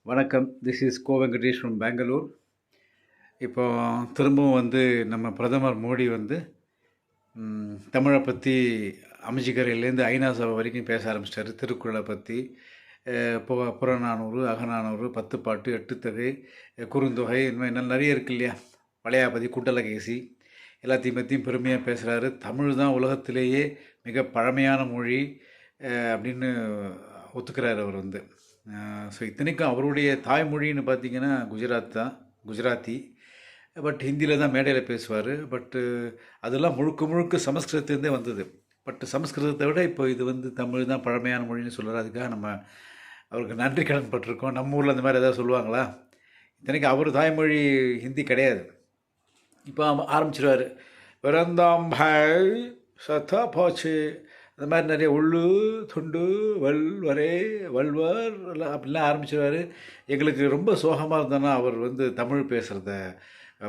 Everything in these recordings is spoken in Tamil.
வணக்கம். This is Ko Venkatesh from Bangalore. இப்போ திரும்பவும் நம்ம பிரதமர் மோடி தமிழை பற்றி அமைச்சிக்கரையிலேருந்து ஐநா சபை வரைக்கும் பேச ஆரம்பிச்சிட்டாரு. திருக்குறளை பற்றி புறநானூறு, அகநானூறு, 10 பாட்டு, 8 தொகை, குறுந்தொகை, இன்னும் இன்னும் நிறைய இருக்குது இல்லையா. வளையாபதி, குண்டலகேசி எல்லாத்தையும் பற்றியும் பெருமையாக பேசுகிறாரு. தமிழ் தான் உலகத்திலேயே மிக பழமையான மொழி அப்படின்னு ஒத்துக்கிறார் அவர் ஸோ இத்தனைக்கும் அவருடைய தாய்மொழின்னு பார்த்திங்கன்னா குஜராத்தி. பட் ஹிந்தியில் தான் மேடையில் பேசுவார். பட்டு அதெல்லாம் முழுக்க முழுக்க சமஸ்கிருதத்துலேருந்தே வந்தது. பட் சமஸ்கிருதத்தை விட இப்போ இது தமிழ் தான் பழமையான மொழின்னு சொல்கிறார். அதுக்காக நம்ம அவருக்கு நன்றி கடன் பட்டிருக்கோம். நம்ம ஊரில் அந்த மாதிரி எதாவது சொல்லுவாங்களா? இத்தனைக்கும் அவர் தாய்மொழி ஹிந்தி கிடையாது. இப்போ ஆரம்பிச்சிடுவார். பிறந்தாம் பாய் சத்தா போச்சு, அந்த மாதிரி நிறைய உள்ளு துண்டு வல்வரே வல்வர் அப்படிலாம் ஆரம்பிச்சிடுவார். எங்களுக்கு ரொம்ப சோகமாக இருந்தோன்னா அவர் தமிழ் பேசுகிறத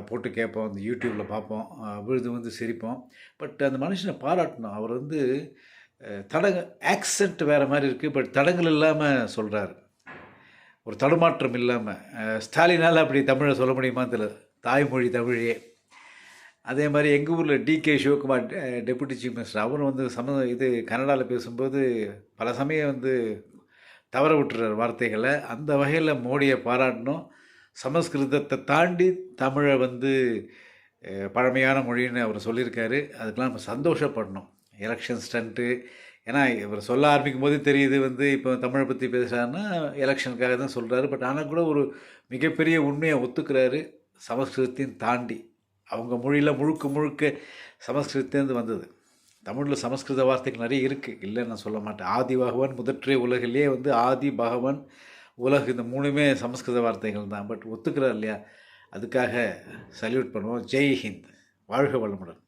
போட்டு கேட்போம், அந்த யூடியூப்பில் பார்ப்போம், விழுது சிரிப்போம். பட் அந்த மனுஷனை பாராட்டணும். அவர் ஆக்சென்ட் வேறு மாதிரி இருக்குது. பட் தடங்கள் இல்லாமல் சொல்கிறார், ஒரு தடுமாற்றம் இல்லாமல். ஸ்டாலினால் அப்படி தமிழை சொல்ல முடியுமா தெரியல, தாய்மொழி தமிழே. அதே மாதிரி எங்கள் ஊரில் DK Shivakumar deputy chief minister, அவரும் கன்னடாவில் பேசும்போது பல சமயம் தவற விட்டுறார் வார்த்தைகளை. அந்த வகையில் மோடியை பாராட்டணும். சமஸ்கிருதத்தை தாண்டி தமிழை பழமையான மொழின்னு அவர் சொல்லியிருக்காரு. அதுக்கெலாம் நம்ம சந்தோஷப்படணும். எலெக்ஷன் ஸ்டண்ட்டு, ஏன்னா இவர் சொல்ல ஆரம்பிக்கும் போதே தெரியுது இப்போ தமிழை பற்றி பேசுகிறாருன்னா எலெக்ஷனுக்காக தான் சொல்கிறாரு. பட் ஆனால் கூட ஒரு மிகப்பெரிய உண்மையை ஒத்துக்கிறாரு. சமஸ்கிருதத்தையும் தாண்டி அவங்க மொழியில் முழுக்க முழுக்க சமஸ்கிருதத்துலேருந்து வந்தது. தமிழில் சமஸ்கிருத வார்த்தைகள் நிறைய இருக்குது, இல்லைன்னு நான் சொல்ல மாட்டேன். ஆதி பகவான், முதற்றே உலகிலேயே ஆதி பகவான், உலகு, இந்த மூணுமே சமஸ்கிருத வார்த்தைகள் தான். பட் ஒத்துக்கிறார் இல்லையா, அதுக்காக சல்யூட் பண்ணுவோம். ஜெய் ஹிந்த், வாழ்க வளமுடன்.